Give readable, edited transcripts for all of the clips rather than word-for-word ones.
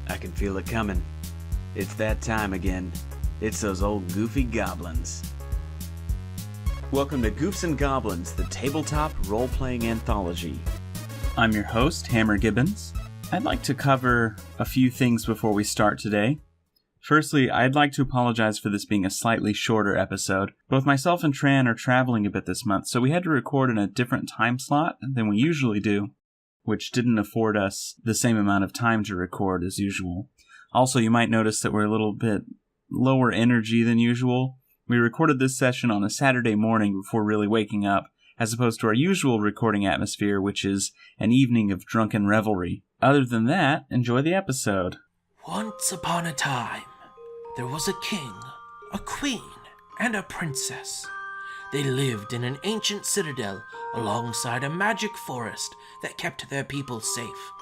I can feel it coming. It's that time again. It's those old goofy goblins. Welcome to Goofs and Goblins, the tabletop role-playing anthology. I'm your host, Hammer Gibbons. I'd like to cover a few things before we start today. Firstly, I'd like to apologize for this being a slightly shorter episode. Both myself and Tran are traveling a bit this month, so we had to record in a different time slot than we usually do, which didn't afford us the same amount of time to record as usual. Also, you might notice that we're a little bit lower energy than usual. We recorded this session on a Saturday morning before really waking up, as opposed to our usual recording atmosphere, which is an evening of drunken revelry. Other than that, enjoy the episode. Once upon a time, there was a king, a queen, and a princess. They lived in an ancient citadel alongside a magic forest that kept their people safe.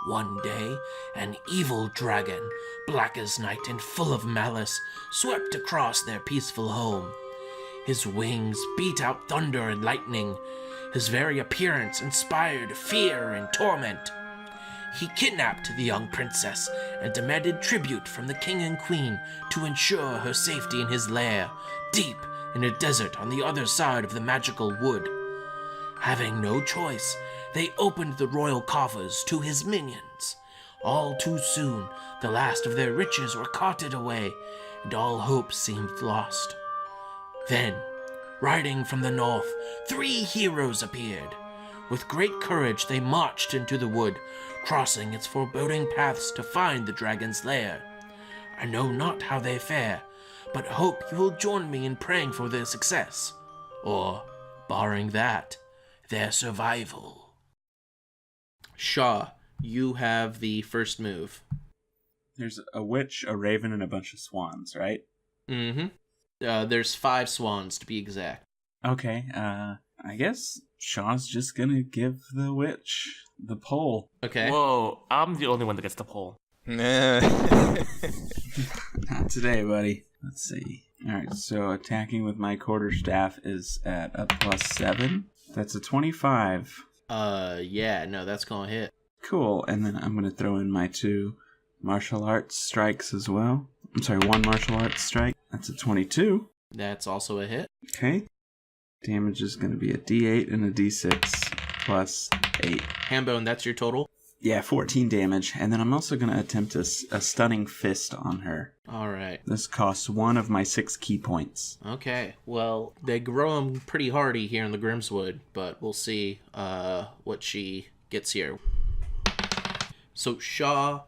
One day, an evil dragon, black as night and full of malice, swept across their peaceful home. His wings beat out thunder and lightning. His very appearance inspired fear and torment. He kidnapped the young princess and demanded tribute from the king and queen to ensure her safety in his lair, deep in a desert on the other side of the magical wood. Having no choice, they opened the royal coffers to his minions. All too soon, the last of their riches were carted away, and all hope seemed lost. Then, riding from the north, 3 heroes appeared. With great courage, they marched into the wood, crossing its foreboding paths to find the dragon's lair. I know not how they fare, but hope you will join me in praying for their success, or, barring that, their survival. Shaw, you have the first move. There's a witch, a raven, and a bunch of swans, right? Mm-hmm. There's 5 swans, to be exact. Okay, I guess Shaw's just gonna give the witch the pole. Okay. Whoa, I'm the only one that gets the pole. Not today, buddy. Let's see. Alright, so attacking with my quarterstaff is at a +7. That's a 25. Yeah, no, that's gonna hit. Cool, and then I'm gonna throw in my 2 martial arts strikes as well. I'm sorry, 1 martial arts strike. That's a 22. That's also a hit. Okay. Damage is gonna be a D8 and a D6 plus 8. Hambone, that's your total? Yeah, 14 damage. And then I'm also going to attempt a stunning fist on her. All right. This costs 1 of my 6 key points. Okay. Well, they grow them pretty hardy here in the Grimswood, but we'll see what she gets here. So Shaw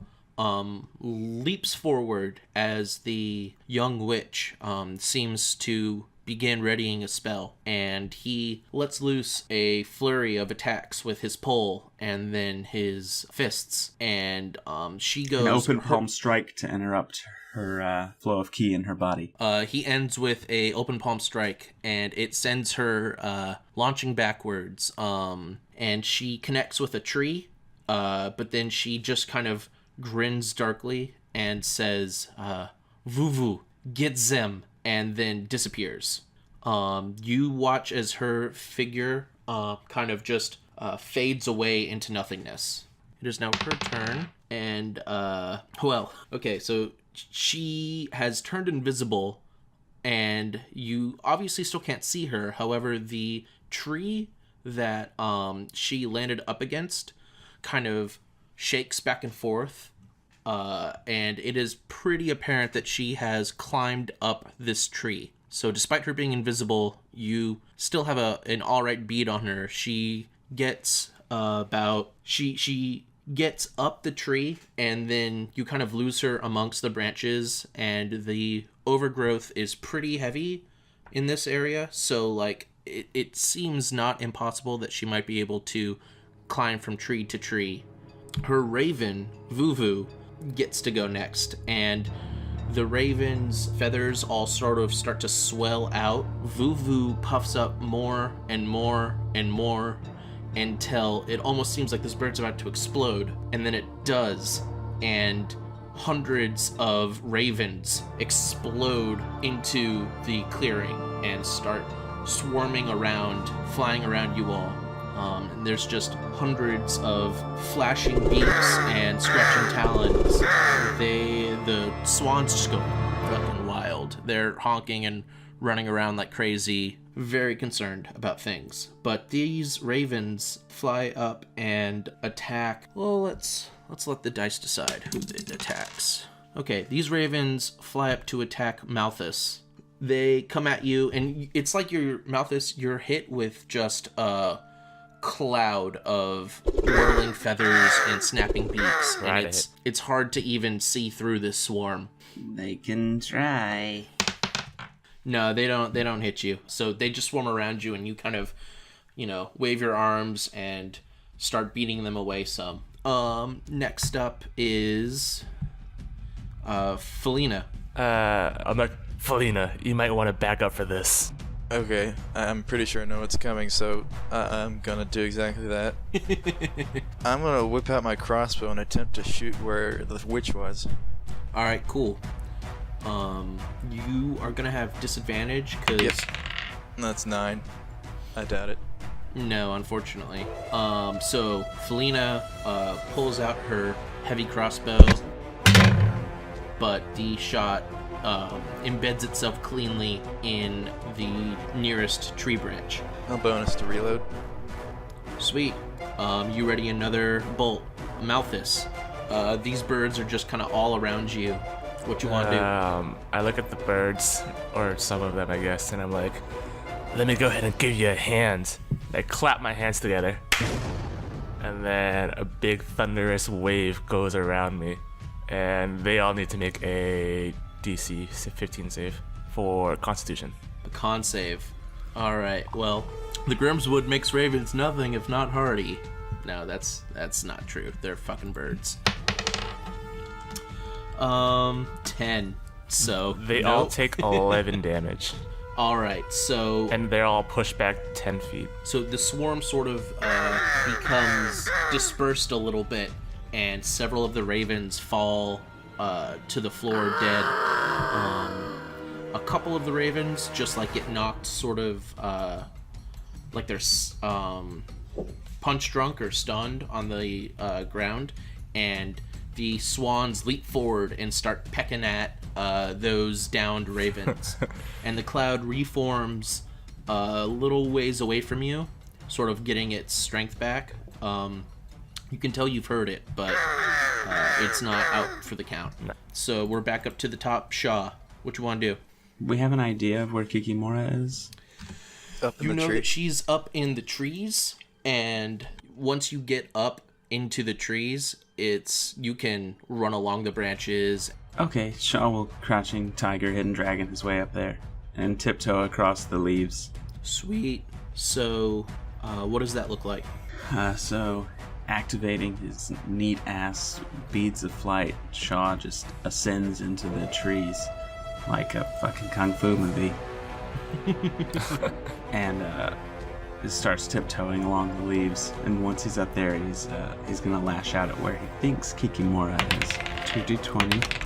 leaps forward as the young witch seems to begin readying a spell, and he lets loose a flurry of attacks with his pole and then his fists, and she goes... An open palm strike to interrupt her flow of ki in her body. He ends with a open palm strike, and it sends her launching backwards, and she connects with a tree, but then she just kind of grins darkly and says, "Voo-voo, get them," and then disappears. You watch as her figure kind of just fades away into nothingness. It is now her turn, and so she has turned invisible, and you obviously still can't see her. However, the tree that she landed up against kind of shakes back and forth, and it is pretty apparent that she has climbed up this tree. So despite her being invisible, you still have an alright bead on her. She gets she gets up the tree, and then you kind of lose her amongst the branches, and the overgrowth is pretty heavy in this area, so like it seems not impossible that she might be able to climb from tree to tree. Her raven, Voo-Voo, gets to go next, and the raven's feathers all sort of start to swell out. Voo-Voo puffs up more and more and more until it almost seems like this bird's about to explode, and then it does, and hundreds of ravens explode into the clearing and start swarming around, flying around you all. And there's just hundreds of flashing beaks and scratching talons the swans just go fucking wild. They're honking and running around like crazy, very concerned about things. But these ravens fly up and attack. Well, let's let the dice decide who it attacks. Okay, these ravens fly up to attack Malthus. They come at you, and it's like Malthus, you're hit with just a cloud of whirling feathers and snapping beaks, and it's hard to even see through this swarm. They can try. No, they don't hit you. So they just swarm around you, and you kind of, wave your arms and start beating them away some. Next up is Felina. I'm like, Felina, you might want to back up for this. Okay, I'm pretty sure I know what's coming, so I'm gonna do exactly that. I'm gonna whip out my crossbow and attempt to shoot where the witch was. Alright, cool. You are gonna have disadvantage, because... Yep. That's 9. I doubt it. No, unfortunately. So Felina pulls out her heavy crossbow, but the shot embeds itself cleanly in the nearest tree branch. A bonus to reload. Sweet. You ready another bolt. Malthus. These birds are just kind of all around you. What you want to do? I look at the birds, or some of them, I guess, and I'm like, let me go ahead and give you a hand. I clap my hands together, and then a big thunderous wave goes around me, and they all need to make a DC 15 save for Constitution. A con save. Alright, well, the Grimswood makes ravens nothing if not hardy. No, that's not true. They're fucking birds. 10. So they all take 11 damage. Alright, so... And they're all pushed back 10 feet. So the swarm sort of becomes dispersed a little bit, and several of the ravens fall to the floor dead. A couple of the ravens just like get knocked sort of like they're punch drunk or stunned on the ground, and the swans leap forward and start pecking at those downed ravens. And the cloud reforms a little ways away from you, sort of getting its strength back. You can tell you've heard it, but it's not out for the count. No. So we're back up to the top. Shaw, what you want to do? We have an idea of where Kikimora is. Up in You the know tree. that she's up in the trees, and once you get up into the trees, you can run along the branches. Okay, Shaw will crouching tiger, hidden dragon his way up there and tiptoe across the leaves. Sweet. So, what does that look like? So, activating his neat ass beads of flight, Shaw just ascends into the trees like a fucking kung fu movie. And just starts tiptoeing along the leaves. And once he's up there, he's gonna lash out at where he thinks Kikimora is. 2d20.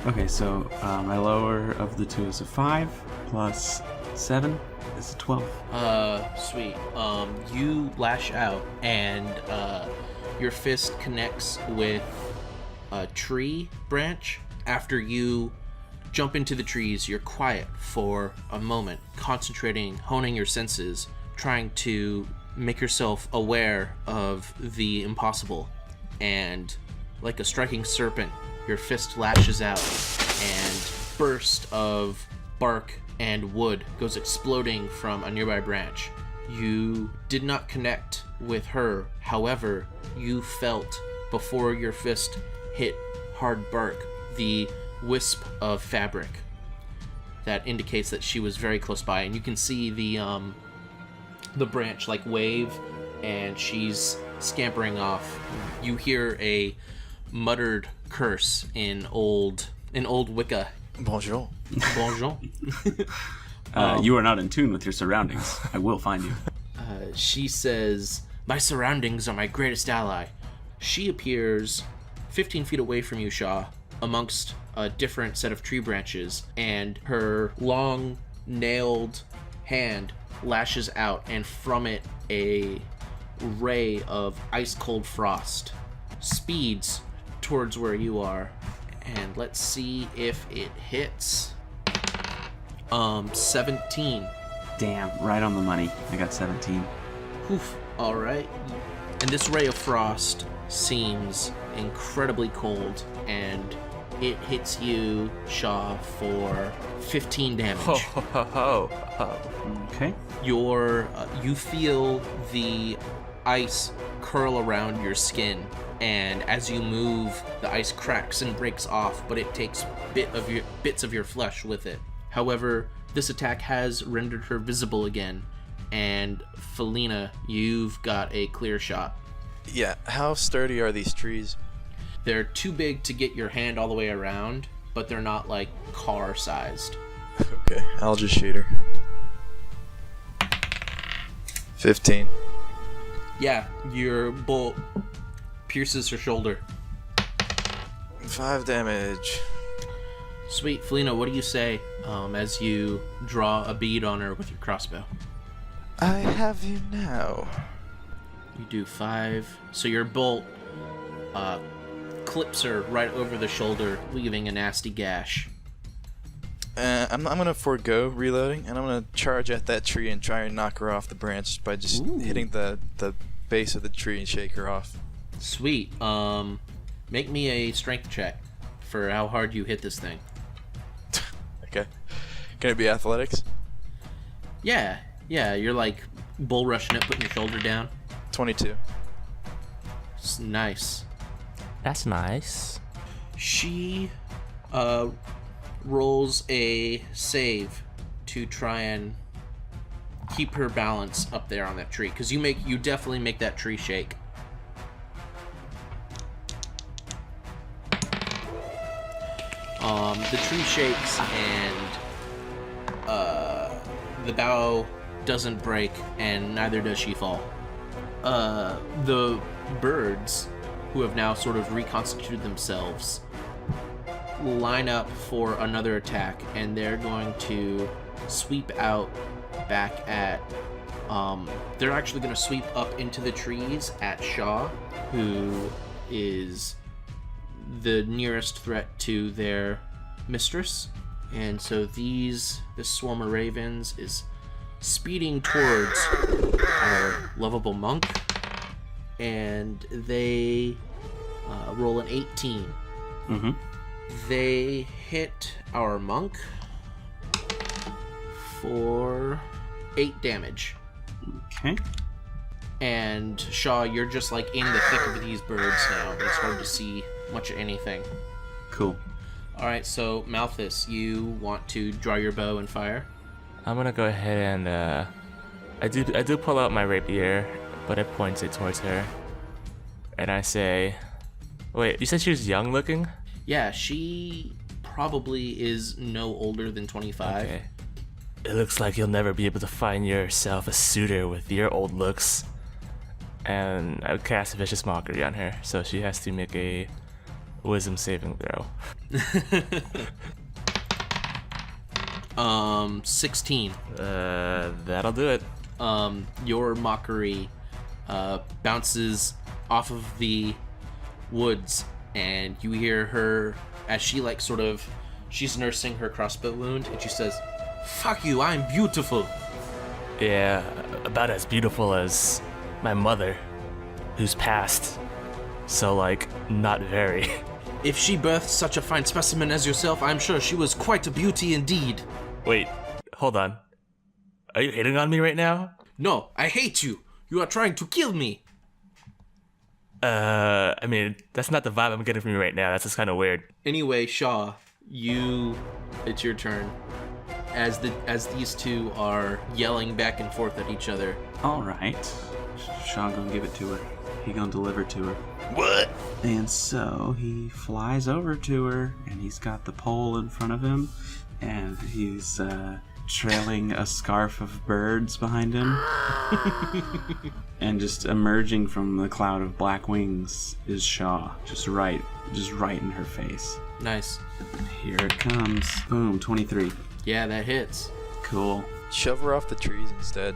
Okay, so my lower of the two is a 5 plus 7 is a 12. Sweet. You lash out, and your fist connects with a tree branch. After you jump into the trees, you're quiet for a moment, concentrating, honing your senses, trying to make yourself aware of the impossible. And like a striking serpent, your fist lashes out, and burst of bark and wood goes exploding from a nearby branch. You did not connect with her, however, you felt, before your fist hit hard bark, the wisp of fabric that indicates that she was very close by, and you can see the branch like wave, and she's scampering off. You hear a muttered curse in old Wicca. Bonjour. Bonjour. You are not in tune with your surroundings. I will find you. She says, "My surroundings are my greatest ally." She appears 15 feet away from you, Shaw, amongst a different set of tree branches, and her long, nailed hand lashes out, and from it a ray of ice-cold frost speeds towards where you are, And let's see if it hits. 17. Damn, right on the money. I got 17. Oof. All right. And this ray of frost seems incredibly cold, and it hits you, Shaw, for 15 damage. Ho, ho, ho, ho, ho. Okay. You feel the ice curl around your skin, and as you move, the ice cracks and breaks off, but it takes bits of your flesh with it. However, this attack has rendered her visible again, and Felina, you've got a clear shot. Yeah, how sturdy are these trees? They're too big to get your hand all the way around, but they're not like car-sized. Okay, I'll just shoot her. 15. Yeah, your bolt pierces her shoulder. 5 damage. Sweet. Felina, what do you say as you draw a bead on her with your crossbow? I have you now. You do 5. So your bolt clips her right over the shoulder, leaving a nasty gash. I'm gonna forego reloading, and I'm gonna charge at that tree and try and knock her off the branch by just hitting the base of the tree and shake her off. Sweet. Make me a strength check for how hard you hit this thing. Okay. Can it be athletics? Yeah, you're like bull rushing it, putting your shoulder down. 22. It's nice. That's nice. She rolls a save to try and keep her balance up there on that tree, because you definitely make that tree shake. The tree shakes and the bough doesn't break, and neither does she fall. The birds, who have now sort of reconstituted themselves, line up for another attack, and they're going to sweep out back at they're actually going to sweep up into the trees at Shaw, who is the nearest threat to their mistress. And so this swarm of ravens is speeding towards our lovable monk, and they roll an 18. Mm-hmm. They hit our monk for 8 damage. Okay. And Shaw, you're just like in the thick of these birds now. It's hard to see much of anything. Cool. Alright, so Malthus, you want to draw your bow and fire? I'm gonna go ahead and I do pull out my rapier, but I point it towards her, and I say, "Wait, you said she was young looking?" Yeah, she probably is no older than 25. Okay. It looks like you'll never be able to find yourself a suitor with your old looks. And I would cast a vicious mockery on her, so she has to make a wisdom saving throw. 16. That'll do it. Your mockery bounces off of the woods, and you hear her as she she's nursing her crossbow wound, and she says, "Fuck you, I'm beautiful." Yeah, about as beautiful as my mother, who's passed. So, not very. If she birthed such a fine specimen as yourself, I'm sure she was quite a beauty indeed. Wait, hold on. Are you hitting on me right now? No, I hate you. You are trying to kill me. I mean, that's not the vibe I'm getting from you right now. That's just kind of weird. Anyway, Shaw, it's your turn. As these two are yelling back and forth at each other. All right. Shaw gonna give it to her. He gonna deliver to her. What? And so he flies over to her, and he's got the pole in front of him, and he's trailing a scarf of birds behind him. And just emerging from the cloud of black wings is Shaw, just right in her face. Nice. Here it comes. Boom, 23. Yeah, that hits. Cool. Shove her off the trees instead.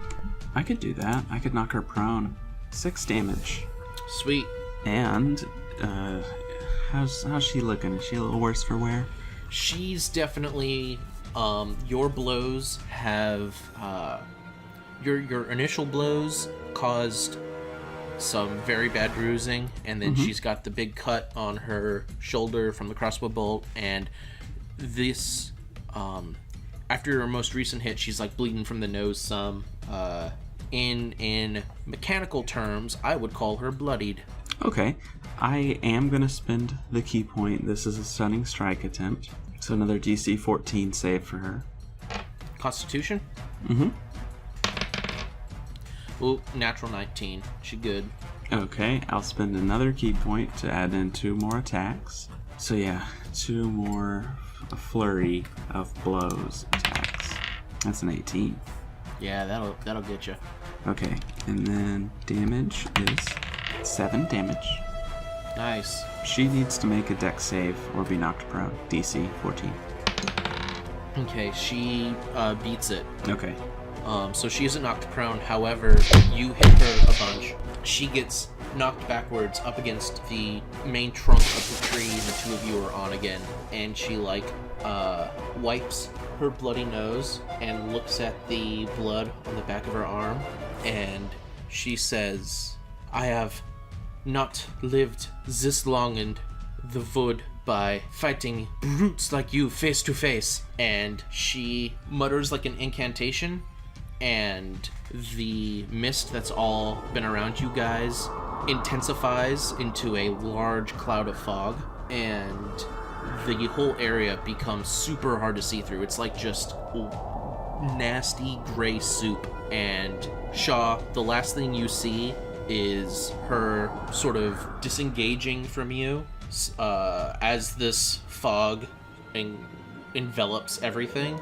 I could do that. I could knock her prone. 6 damage. Sweet. And How's she looking? Is she a little worse for wear? She's definitely, your blows have, your initial blows caused some very bad bruising, and then she's got the big cut on her shoulder from the crossbow bolt, and this, after her most recent hit, she's like bleeding from the nose some. In mechanical terms, I would call her bloodied. Okay, I am going to spend the key point. This is a stunning strike attempt. So another DC 14 save for her. Constitution? Mm-hmm. Ooh, natural 19. She good. Okay, I'll spend another key point to add in 2 more attacks. So yeah, 2 more, a flurry of blows attacks. That's an 18. Yeah, that'll get you. Okay, and then damage is 7 damage. Nice. She needs to make a dex save or be knocked prone. DC 14. Okay, she beats it. Okay. So she isn't knocked prone. However, you hit her a bunch. She gets knocked backwards up against the main trunk of the tree the two of you are on again, and she wipes her bloody nose and looks at the blood on the back of her arm, and she says, "I have not lived this long in the wood by fighting brutes like you face to face." And she mutters like an incantation, and the mist that's all been around you guys intensifies into a large cloud of fog, and the whole area becomes super hard to see through. It's like just nasty gray soup. And Shaw, the last thing you see is her sort of disengaging from you as this fog envelops everything,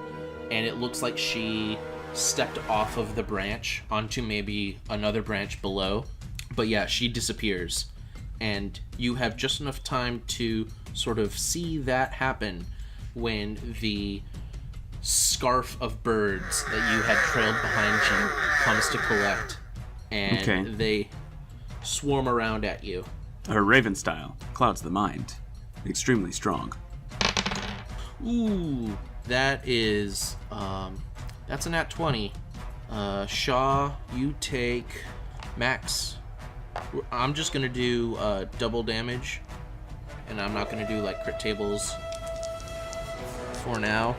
and it looks like she stepped off of the branch onto maybe another branch below. But yeah, she disappears, and you have just enough time to sort of see that happen when the scarf of birds that you had trailed behind you comes to collect, and they swarm around at you. Her Raven style clouds the mind. Extremely strong. Ooh, that is that's a nat 20. Shaw, you take max. I'm just gonna do double damage, and I'm not gonna do like crit tables for now.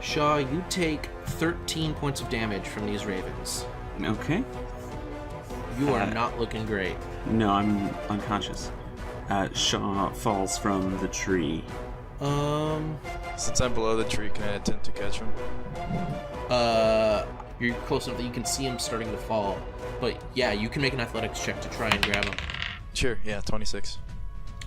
Shaw, you take 13 points of damage from these ravens. Okay. You are not looking great. No, I'm unconscious. Shaw falls from the tree. Since I'm below the tree, can I attempt to catch him? You're close enough that you can see him starting to fall. But yeah, you can make an athletics check to try and grab him. Sure, yeah, 26.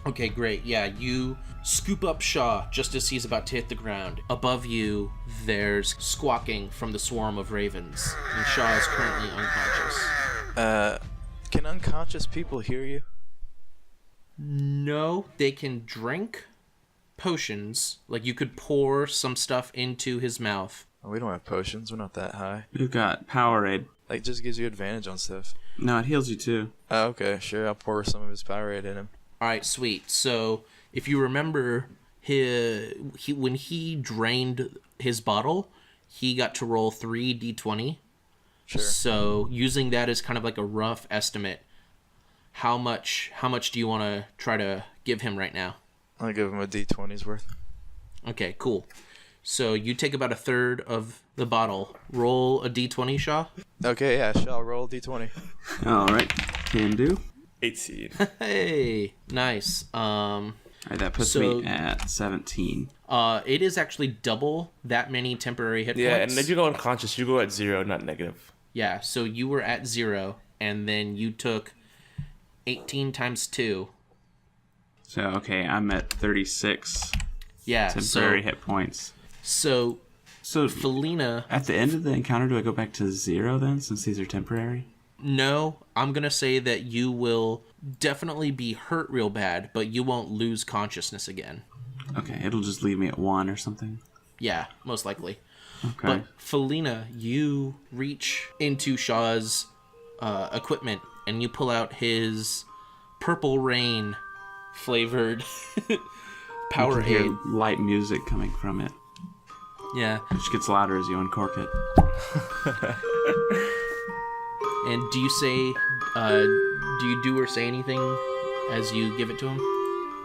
Okay, great. Yeah, you scoop up Shaw just as he's about to hit the ground. Above you, there's squawking from the swarm of ravens, and Shaw is currently unconscious. Can unconscious people hear you? No, they can drink potions. Like, you could pour some stuff into his mouth. Oh, we don't have potions. We're not that high. We've got Powerade. Like, just gives you advantage on stuff. No, it heals you too. Oh, okay, sure. I'll pour some of his Powerade in him. Alright, sweet. So, if you remember, when he drained his bottle, he got to roll 3d20. Sure. So, using that as kind of like a rough estimate, how much do you want to try to give him right now? I'll give him a d20's worth. Okay, cool. So, you take about a third of the bottle. Roll a d20, Shaw. Okay, yeah, I'll roll a d20. Alright, can do. 18. Hey, nice. Alright, that puts me at 17. It is actually double that many temporary hit Yeah, points. and if you go unconscious, you go at 0, not negative. Yeah, so you were at 0, and then you took 18 times 2. So, okay, I'm at 36 temporary hit points. So, So, Felina... at the end of the encounter, do I go back to 0 then, since these are temporary? No, I'm going to say that you will definitely be hurt real bad, but you won't lose consciousness again. Okay, it'll just leave me at 1 or something. Yeah, most likely. Okay. But Felina, you reach into Shaw's equipment, and you pull out his Purple Rain flavored You Powerade. can hear light music coming from it, Yeah. which gets louder as you uncork it. And do you say, do you do or say anything as you give it to him?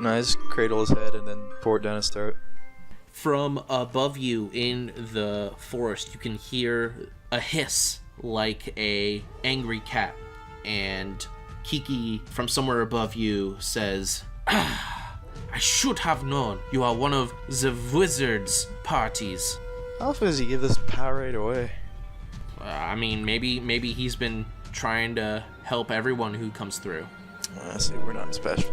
No, I just cradle his head and then pour it down his throat. From above you in the forest, you can hear a hiss like a angry cat. And Kiki, from somewhere above you, says, I should have known you are one of the wizard's parties. How often does he give this Powerade away? I mean, maybe he's been trying to help everyone who comes through. I see, we're not special.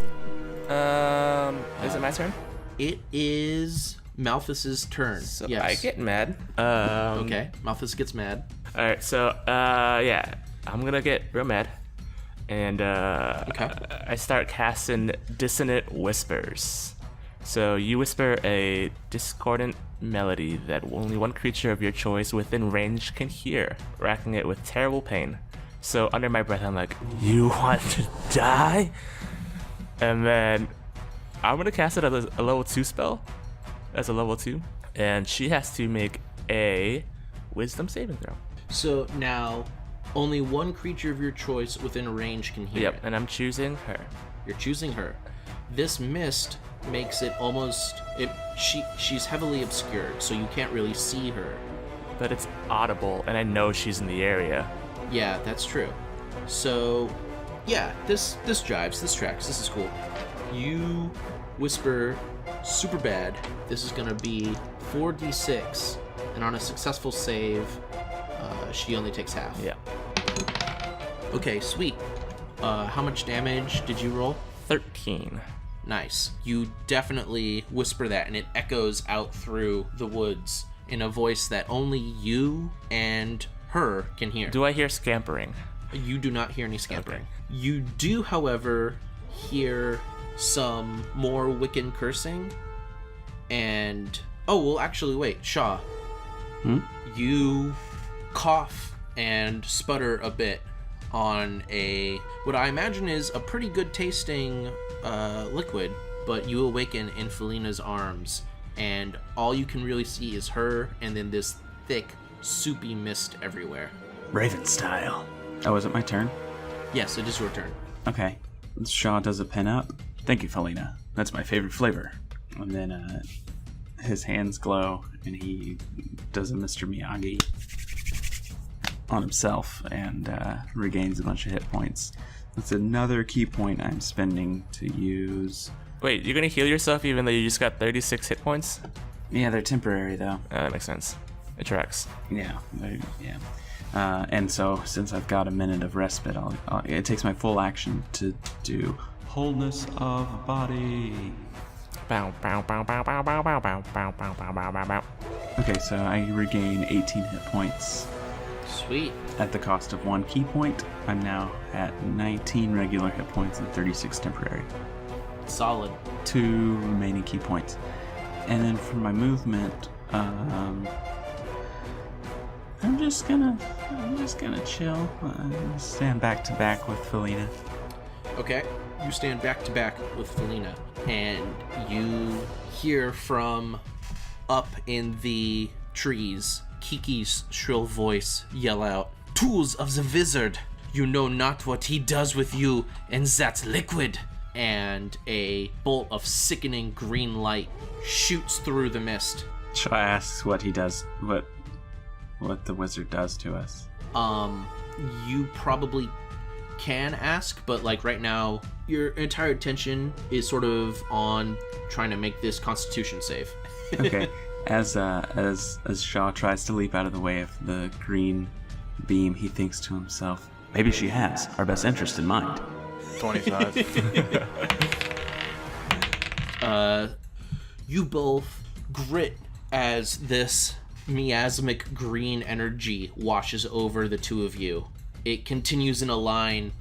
Is it my turn? It is Malthus's turn. So yes. I get mad. Okay, Malthus gets mad. All right, so yeah, I'm gonna get real mad, and Okay. I start casting dissonant whispers. So you whisper a discordant melody that only one creature of your choice within range can hear, racking it with terrible pain. So under my breath, I'm like, "You want to die?" And then I'm gonna cast it as a level 2 spell, as a level 2, and she has to make a Wisdom saving throw. So now, only one creature of your choice within range can hear Yep, it. and I'm choosing her. You're choosing her. This mist makes it almost... She's heavily obscured, so you can't really see her. But it's audible, and I know she's in the area. Yeah, that's true. So, yeah, this jives, this tracks, this is cool. You whisper super bad. This is gonna be 4d6, and on a successful save, she only takes half. Yeah. Okay, sweet. How much damage did you roll? 13. Nice. You definitely whisper that, and it echoes out through the woods in a voice that only you and her can hear. Do I hear scampering? You do not hear any scampering. You do, however, hear some more Wiccan cursing, and... Oh, well, actually, wait, Shaw. You cough and sputter a bit on what I imagine is a pretty good tasting liquid, but you awaken in Felina's arms, and all you can really see is her, and then this thick, soupy mist everywhere. Raven style. Oh, is it my turn? Yes, it is your turn. Okay. Shaw does a pin up. Thank you, Felina. That's my favorite flavor. And then his hands glow, and he does a Mr. Miyagi on himself and regains a bunch of hit points. That's another key point I'm spending to use. Wait, you're gonna heal yourself even though you just got 36 hit points? Yeah, they're temporary, though. That makes sense. It tracks. Yeah. And so, since I've got a minute of respite, it takes my full action to do wholeness of body. Bow, bow, bow, bow, bow, bow, bow, bow, bow, bow, bow, bow, bow, bow. Okay, so I regain 18 hit points. Sweet. At the cost of 1 key point, I'm now at 19 regular hit points and 36 temporary. Solid. 2 remaining key points. And then for my movement, I'm just gonna chill. Stand back to back with Felina. Okay, you stand back to back with Felina, and you hear from up in the trees Kiki's shrill voice yell out, "Tools of the wizard! You know not what he does with you and that liquid!" And a bolt of sickening green light shoots through the mist. Shaw asks what he does, what the wizard does to us. You probably can ask, but like right now, your entire attention is sort of on trying to make this Constitution save. Okay. As Shaw tries to leap out of the way of the green beam, he thinks to himself, maybe she has our best interest in mind. 25. You both grit as this miasmic green energy washes over the two of you. It continues in a line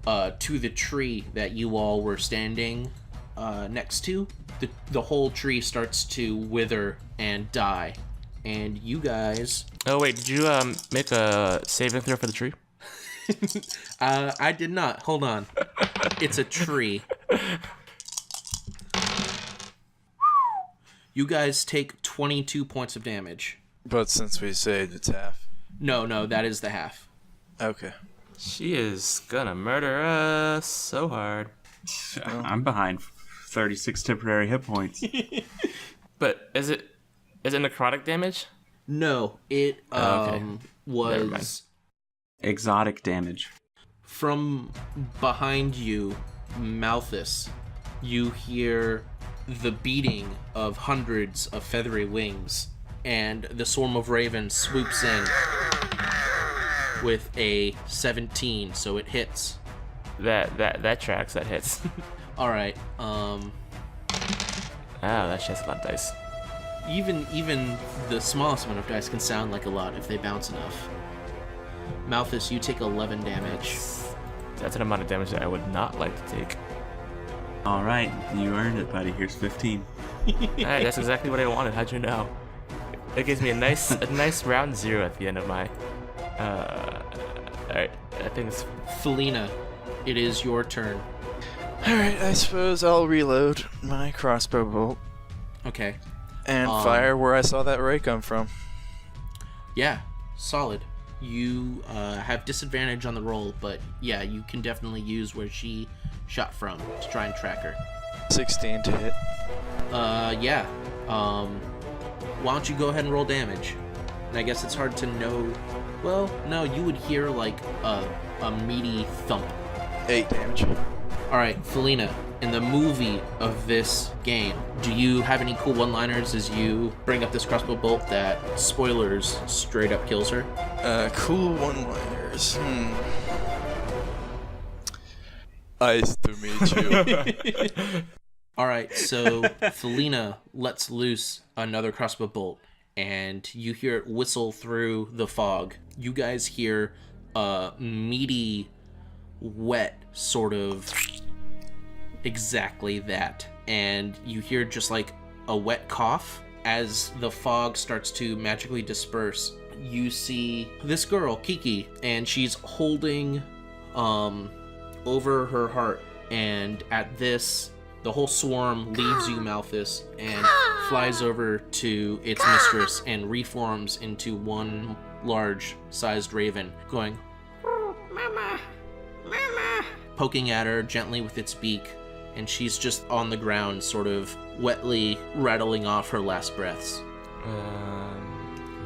to the tree that you all were standing next to. The whole tree starts to wither and die. And you guys... Oh, wait, did you make a saving throw for the tree? I did not. Hold on. It's a tree. You guys take 22 points of damage. But since we saved, it's half. No, that is the half. Okay. She is gonna murder us so hard. I'm behind 36 temporary hit points. But is it necrotic damage? No, it okay. Never was mind. Exotic damage. from behind you, Malthus. You hear the beating of hundreds of feathery wings, and the swarm of ravens swoops in with a 17, so it hits. That tracks. That hits. All right. That's just a lot of dice. Even the smallest amount of dice can sound like a lot if they bounce enough. Malthus, you take 11 damage. That's an amount of damage that I would not like to take. All right, you earned it, buddy. Here's 15. Alright, that's exactly what I wanted. How'd you know? It gives me a nice round 0 at the end of my. Alright, I think it's. Felina, it is your turn. Alright, I suppose I'll reload my crossbow bolt Okay. and fire where I saw that ray come from. Yeah, solid. You have disadvantage on the roll, but yeah, you can definitely use where she shot from to try and track her. 16 to hit. Yeah. Why don't you go ahead and roll damage? And I guess it's hard to know. Well, no, you would hear like a meaty thump. 8 damage. All right, Felina, in the movie of this game, do you have any cool one-liners as you bring up this crossbow bolt that, spoilers, straight up kills her? Cool one-liners. Nice to meet you. All right, so Felina lets loose another crossbow bolt, and you hear it whistle through the fog. You guys hear a meaty, wet sort of exactly that, and you hear just like a wet cough as the fog starts to magically disperse. You see this girl, Kiki, and she's holding over her heart, and at this the whole swarm leaves you, Malthus, and flies over to its mistress and reforms into one large-sized raven, going, "Mama, Mama," poking at her gently with its beak, and she's just on the ground, sort of wetly rattling off her last breaths.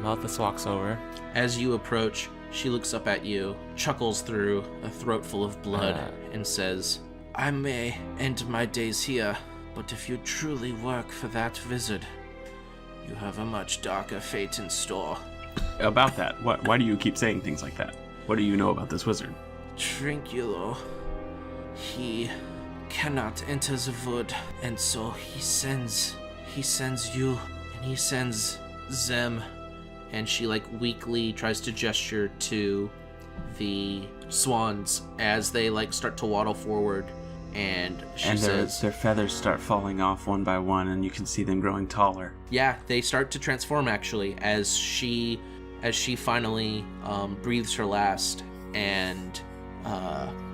Malthus walks over. As you approach, she looks up at you, chuckles through a throat full of blood, and says, "I may end my days here, but if you truly work for that wizard, you have a much darker fate in store. About that, why do you keep saying things like that? What do you know about this wizard? Trinculo, he cannot enter the wood, and so he sends you, and he sends them." And she like weakly tries to gesture to the swans as they like start to waddle forward, and she says, their feathers start falling off one by one, and you can see them growing taller. yeah, they start to transform actually as she finally breathes her last and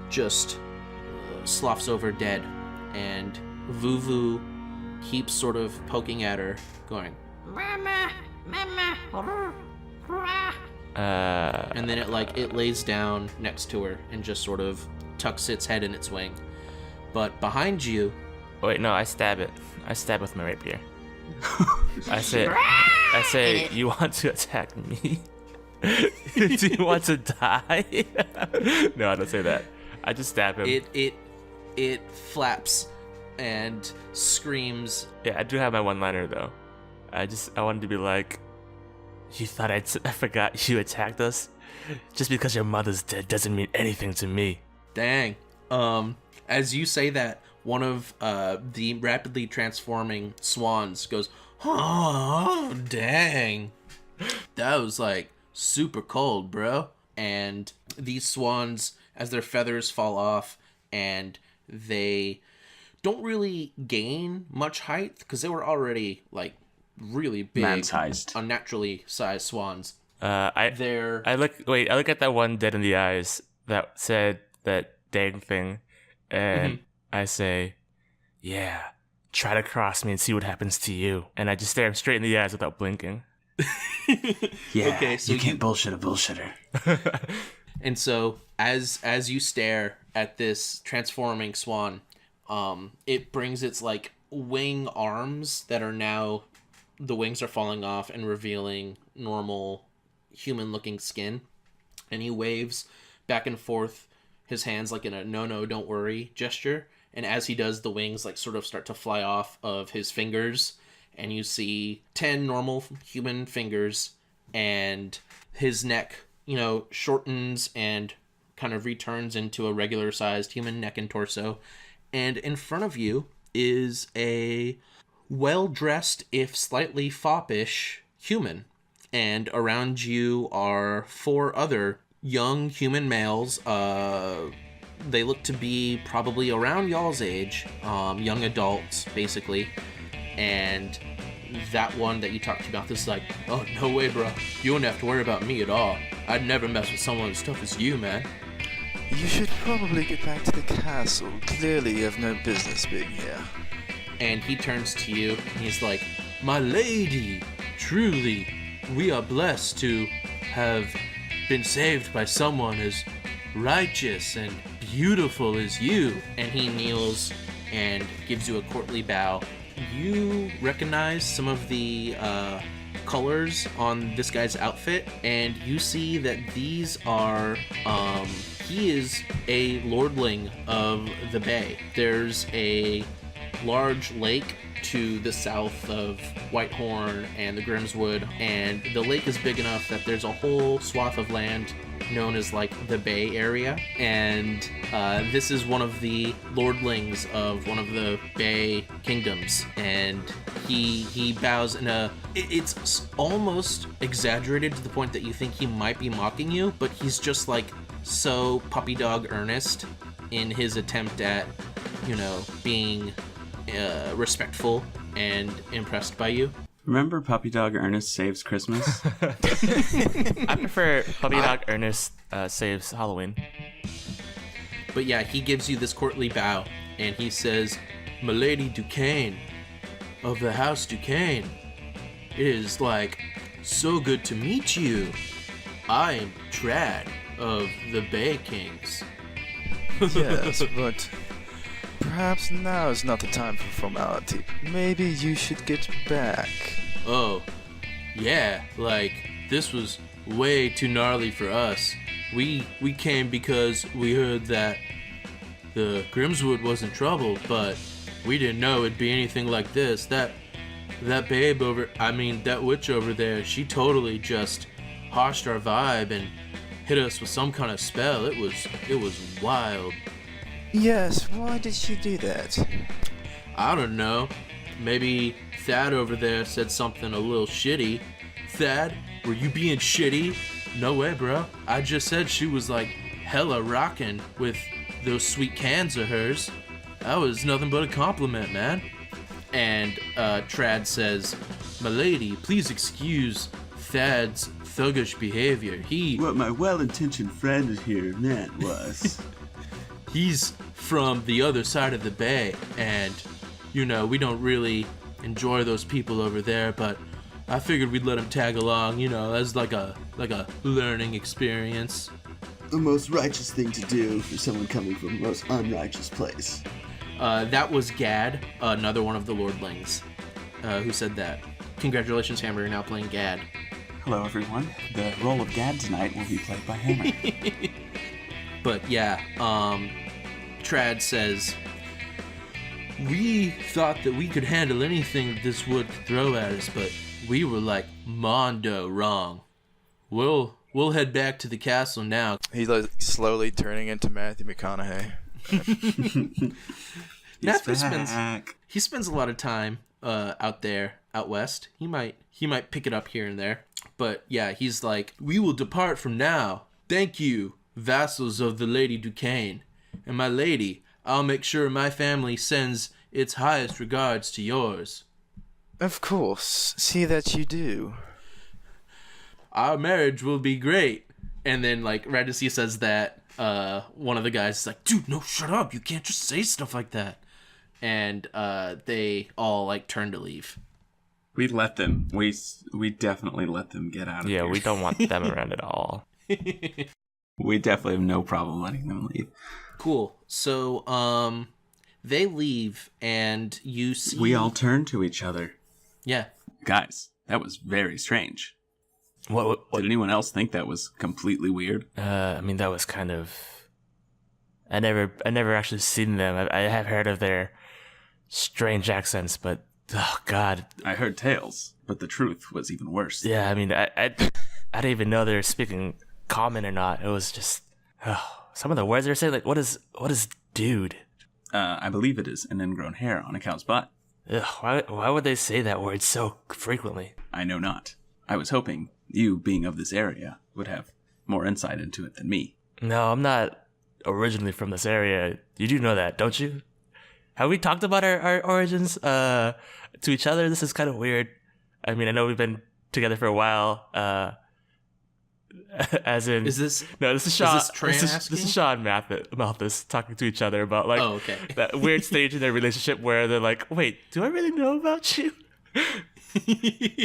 just sloughs over dead. And Vuvu keeps sort of poking at her, going, "Mama, Mama." And then it lays down next to her and just sort of tucks its head in its wing. But behind you... Wait, no, I stab it. I stab with my rapier. I say, you want to attack me? Do you want to die? No, I don't say that. I just stab him. It flaps and screams. Yeah, I do have my one-liner though. I wanted to be like, you thought I forgot you attacked us? Just because your mother's dead doesn't mean anything to me. Dang. As you say that, one of the rapidly transforming swans goes, "Oh, dang. That was like super cold, bro." And these swans, as their feathers fall off, and they don't really gain much height because they were already like really big, man-sized, unnaturally sized swans. I look at that one dead in the eyes that said that dang thing, and I say, yeah, try to cross me and see what happens to you. And I just stare him straight in the eyes without blinking. Yeah, Okay, so you can't bullshit a bullshitter. And so as you stare at this transforming swan, it brings its like wing arms that are now, the wings are falling off and revealing normal human looking skin, and he waves back and forth his hands like in a no don't worry gesture, and as he does, the wings like sort of start to fly off of his fingers, and you see 10 normal human fingers, and his neck, shortens and kind of returns into a regular sized human neck and torso. And in front of you is a well-dressed, if slightly foppish, human. And around you are 4 other young human males. They look to be probably around y'all's age, young adults, basically. And that one that you talked about is like, oh, no way, bro. You wouldn't have to worry about me at all. I'd never mess with someone as tough as you, man. You should probably get back to the castle. Clearly you have no business being here. And he turns to you, and he's like, my lady, truly, we are blessed to have been saved by someone as righteous and beautiful as you. And he kneels and gives you a courtly bow. You recognize some of the colors on this guy's outfit, and you see that these are, he is a lordling of the Bay. There's a large lake to the south of Whitehorn and the Grimswood, and the lake is big enough that there's a whole swath of land known as like the Bay area, and this is one of the lordlings of one of the Bay kingdoms, and he bows in a, it's almost exaggerated to the point that you think he might be mocking you, but he's just like so puppy dog earnest in his attempt at, being respectful and impressed by you. Remember Puppy Dog Ernest Saves Christmas? I prefer Puppy Dog Ernest Saves Halloween. But yeah, he gives you this courtly bow, and he says, Milady Duquesne of the House Duquesne, it is like so good to meet you. I am Trad of the Bay Kings. Yes, but perhaps now is not the time for formality. Maybe you should get back. Oh, yeah, like, this was way too gnarly for us. We came because we heard that the Grimswood was in trouble, but we didn't know it'd be anything like this. That witch over there, she totally just harshed our vibe and hit us with some kind of spell. It was wild. Yes, why did she do that? I don't know. Maybe Thad over there said something a little shitty. Thad, were you being shitty? No way, bro. I just said she was like hella rockin' with those sweet cans of hers. That was nothing but a compliment, man. And Trad says, Milady, please excuse Thad's thuggish behavior. What my well-intentioned friend here meant was... He's from the other side of the bay, and, we don't really enjoy those people over there, but I figured we'd let him tag along, as like a learning experience. The most righteous thing to do for someone coming from the most unrighteous place. That was Gad, another one of the lordlings, who said that. Congratulations, Hammer, you're now playing Gad. Hello, everyone. The role of Gad tonight will be played by Hammer. But yeah, Trad says, we thought that we could handle anything that this wood could throw at us, but we were like mondo wrong. We'll head back to the castle now. He's like slowly turning into Matthew McConaughey. He spends a lot of time out there, out west. He might pick it up here and there. But yeah, he's like, we will depart from now. Thank you, vassals of the Lady Duquesne. And my lady, I'll make sure my family sends its highest regards to yours. Of course. See that you do. Our marriage will be great. And then, right as he says that, one of the guys is like, dude, no, shut up. You can't just say stuff like that. and they all like turn to leave. We let them. We definitely let them get out of here. Yeah, we don't want them around at all. We definitely have no problem letting them leave. Cool. So, they leave, and you see... We all turn to each other. Yeah. Guys, that was very strange. What? Did anyone else think that was completely weird? I mean, that was kind of... I never actually seen them. I have heard of their strange accents, but... Oh, God. I heard tales, but the truth was even worse. Yeah, I mean, I didn't even know they were speaking common or not. It was just... some of the words they were saying, like, what is dude? I believe it is an ingrown hair on a cow's butt. Ugh, why would they say that word so frequently? I know not. I was hoping you, being of this area, would have more insight into it than me. No, I'm not originally from this area. You do know that, don't you? Have we talked about our origins to each other? This is kind of weird. I mean, I know we've been together for a while. As in, Is this... no, this is Sean. Is this Tran asking? This is Sean Malthus talking to each other about like okay. that weird stage in their relationship where they're like, "Wait, do I really know about you?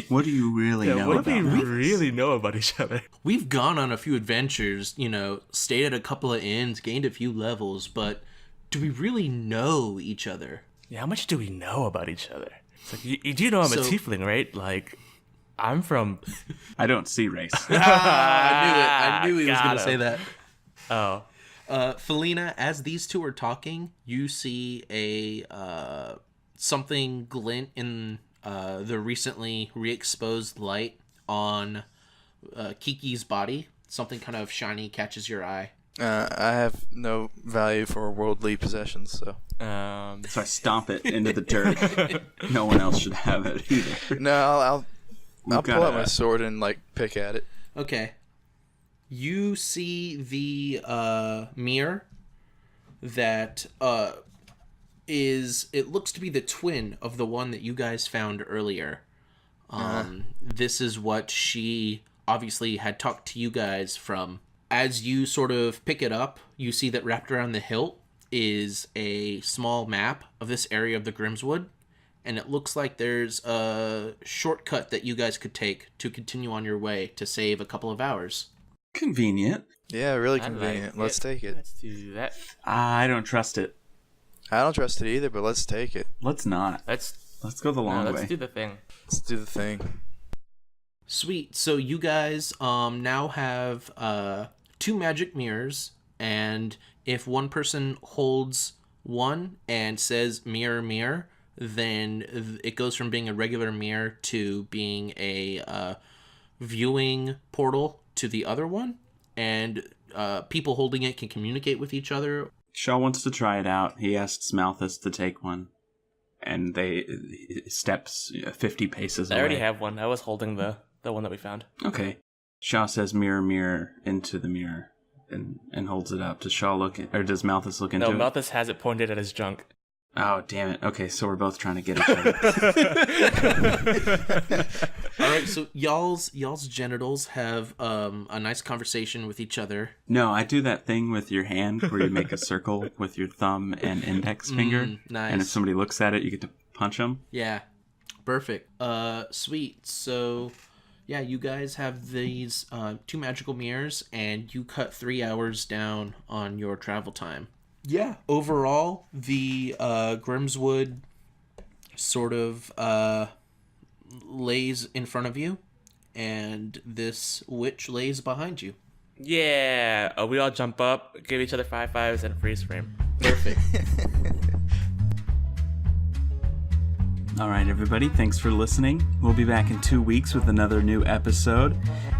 What do you really know what about do we us? really know about each other?" We've gone on a few adventures, stayed at a couple of inns, gained a few levels, but do we really know each other? Yeah, how much do we know about each other? It's like you do know I'm a tiefling, right? Like, I'm from. I don't see race. I knew he was Got going to him. say that. Oh, Felina, as these two are talking, you see a something glint in the recently re-exposed light on Kiki's body. Something kind of shiny catches your eye. I have no value for worldly possessions, so. So I stomp it into the dirt. No one else should have it either. No, I'll pull out my gotta- sword and like pick at it. Okay. You see the mirror that it looks to be the twin of the one that you guys found earlier. This is what she obviously had talked to you guys from. As you sort of pick it up, you see that wrapped around the hilt is a small map of this area of the Grimswood, and it looks like there's a shortcut that you guys could take to continue on your way to save a couple of hours. Convenient. Yeah, really I like convenient. it. Let's take it. Let's do that. I don't trust it. I don't trust it either, but let's take it. Let's not. Let's Let's go the long let's way. do the thing. Let's do the thing. Sweet. So you guys now have 2 magic mirrors, and if one person holds one and says mirror, mirror, then it goes from being a regular mirror to being a viewing portal to the other one, and people holding it can communicate with each other. Shaw wants to try it out. He asks Malthus to take one, and they steps 50 paces away. I already have one. I was holding the one that we found. Okay. Shaw says mirror, mirror into the mirror and holds it up. Does Shaw look or does Malthus look into No, it? Malthus has it pointed at his junk. Oh, damn it. Okay, so we're both trying to get each other. All right, so y'all's genitals have a nice conversation with each other. No, I do that thing with your hand where you make a circle with your thumb and index finger. Nice. And if somebody looks at it, you get to punch them. Yeah, perfect. Sweet. So, yeah, you guys have these 2 magical mirrors, and you cut 3 hours down on your travel time. Yeah. Overall, the Grimswood sort of lays in front of you, and this witch lays behind you. Yeah. We all jump up, give each other 5-5s, and freeze frame. Perfect. All right, everybody, thanks for listening. We'll be back in 2 weeks with another new episode.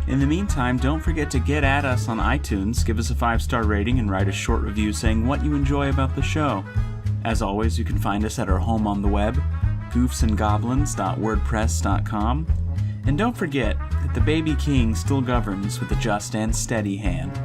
In the meantime, don't forget to get at us on iTunes, give us a 5-star rating, and write a short review saying what you enjoy about the show. As always, you can find us at our home on the web, goofsandgoblins.wordpress.com. And don't forget that the baby king still governs with a just and steady hand.